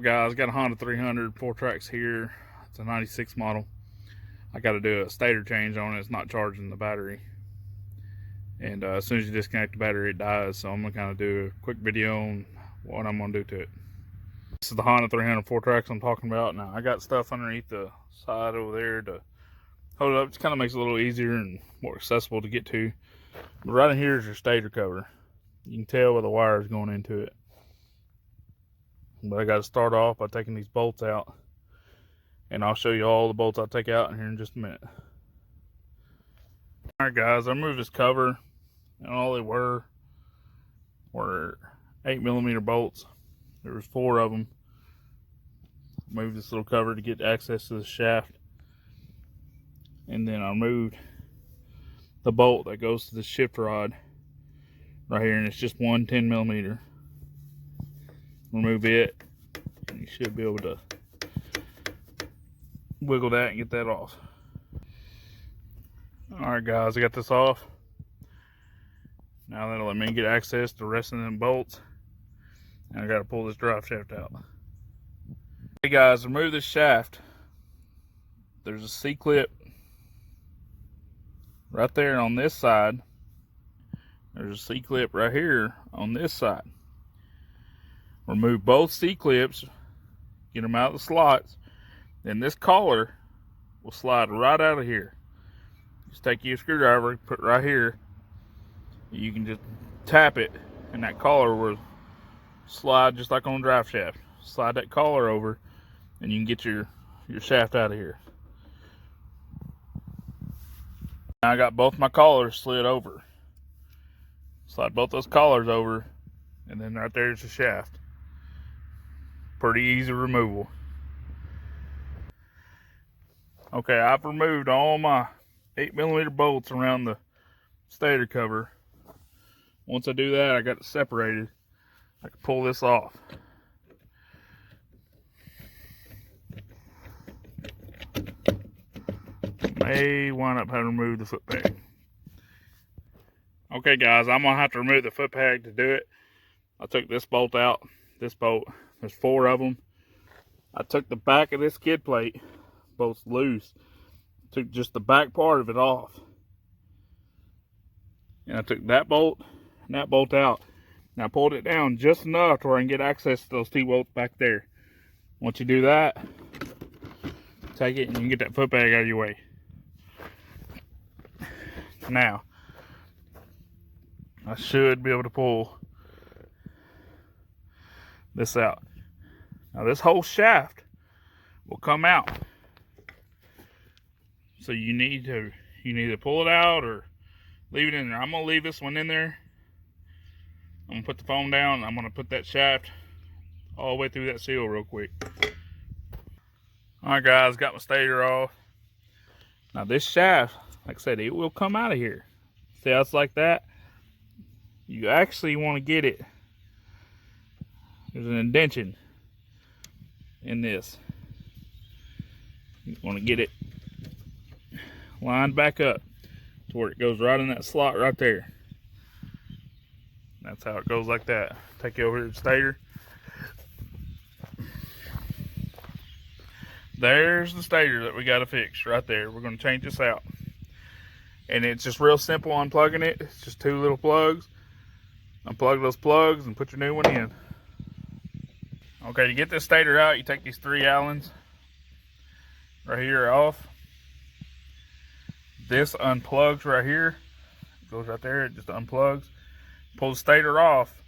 guys, got a Honda 300 fourtrax here. It's a 96 model. I got to do a stator change on it. It's not charging the battery, and as soon as you disconnect the battery it dies. So I'm gonna kind of do a quick video on what I'm gonna do to it. This is the Honda 300 fourtrax I'm talking about. Now I got stuff underneath the side over there to hold it up. It kind of makes it a little easier and more accessible to get to. But right in here is your stator cover. You can tell where the wire is going into it. But I got to start off by taking these bolts out, and I'll show you all the bolts I'll take out in here in just a minute. Alright guys, I removed this cover, and all they were 8mm bolts. There was 4 of them. Moved this little cover to get access to the shaft, and then I removed the bolt that goes to the shift rod right here, and it's just one 10mm. Remove it, and you should be able to wiggle that and get that off. Alright guys, I got this off. Now that'll let me get access to the rest of them bolts, and I got to pull this drive shaft out. Hey guys, remove this shaft. There's a C-clip right there on this side. There's a C-clip right here on this side. Remove both C-clips, get them out of the slots, then this collar will slide right out of here. Just take your screwdriver, put it right here. You can just tap it, and that collar will slide just like on a drive shaft. Slide that collar over, and you can get your shaft out of here. Now I got both my collars slid over. Slide both those collars over, and then right there's the shaft. Pretty easy removal. Okay, I've removed all my 8mm bolts around the stator cover. Once I do that, I got it separated. I can pull this off. May wind up having to remove the foot peg. Okay guys, I'm gonna have to remove the foot peg to do it. I took this bolt out. This bolt, there's 4 of them. I took the back of this skid plate, bolt's loose. Took just the back part of it off. And I took that bolt and that bolt out. And I pulled it down just enough to where I can get access to those T-bolts back there. Once you do that, take it and you can get that foot peg out of your way. Now, I should be able to pull this out. Now this whole shaft will come out. So you need to either pull it out or leave it in there. I'm gonna leave this one in there. I'm gonna put the foam down. I'm gonna put that shaft all the way through that seal real quick. Alright guys, got my stator off. Now this shaft, like I said, it will come out of here. See how it's like that? You actually want to get it. There's an indention in this. You want to get it lined back up to where it goes right in that slot right there. That's how it goes, like that. Take you over to the stator. There's the stator that we got to fix right there. We're going to change this out. And it's just real simple unplugging it. It's just 2 little plugs. Unplug those plugs and put your new one in. Okay, to get this stator out, you take these 3 Allens right here off. This unplugs right here. It goes right there, it just unplugs. Pull the stator off,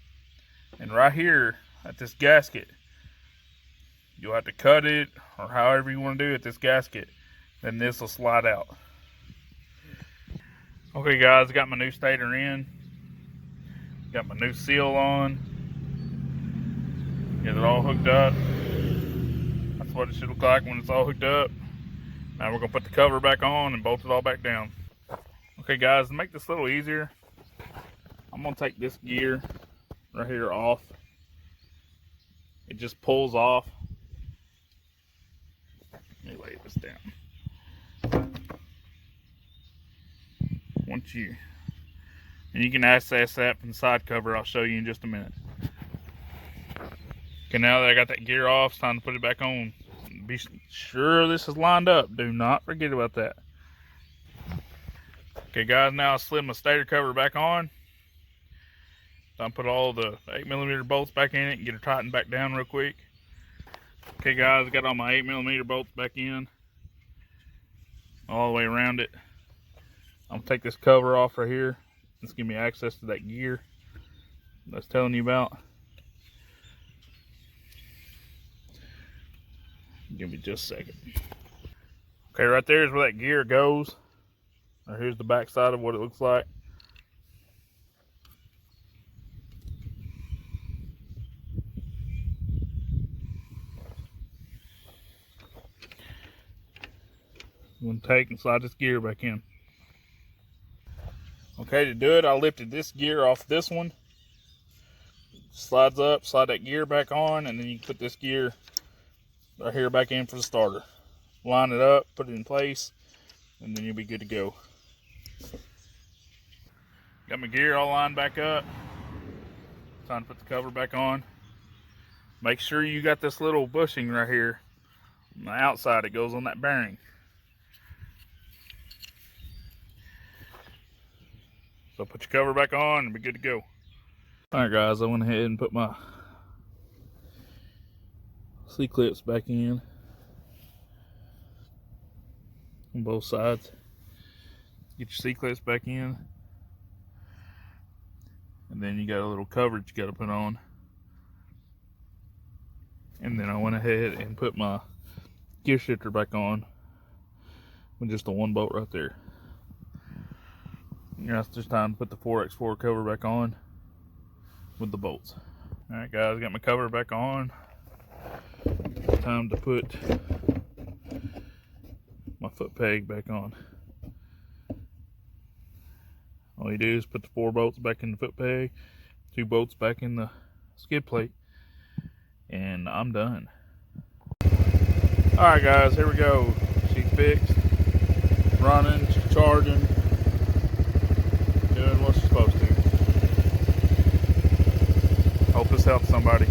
and right here at this gasket, you'll have to cut it or however you want to do it, this gasket. Then this will slide out. Okay guys, I got my new stator in. Got my new seal on. Get it all hooked up. That's what it should look like when it's all hooked up. Now we're gonna put the cover back on and bolt it all back down. Okay guys, to make this a little easier, I'm gonna take this gear right here off. It just pulls off. Let me lay this down. Once you, and you can access that from the side cover. I'll show you in just a minute. Okay, now that I got that gear off, it's time to put it back on. Be sure this is lined up. Do not forget about that. Okay guys, now I slid my stator cover back on. I put all the 8mm bolts back in it and get it tightened back down real quick. Okay guys, I got all my 8mm bolts back in, all the way around it. I'm gonna take this cover off right here. This give me access to that gear I was telling you about. Give me just a second. Okay, right there is where that gear goes. Now here's the back side of what it looks like. I'm going to take and slide this gear back in. Okay, to do it, I lifted this gear off this one. Slides up, slide that gear back on, and then you can put this gear right here back in for the starter. Line it up, put it in place, and then you'll be good to go. Got my gear all lined back up. Time to put the cover back on. Make sure you got this little bushing right here on the outside. It goes on that bearing. So put your cover back on and be good to go. Alright guys, I went ahead and put my C-clips back in on both sides. Get your C-clips back in. And then you got a little coverage you got to put on. And then I went ahead and put my gear shifter back on with just the one bolt right there. Now it's just time to put the 4x4 cover back on with the bolts. Alright guys, got my cover back on. Time to put my foot peg back on. All you do is put the 4 bolts back in the foot peg, 2 bolts back in the skid plate, and I'm done. Alright guys, here we go. She's fixed, running, she's charging, doing what she's supposed to. Hope this helps somebody.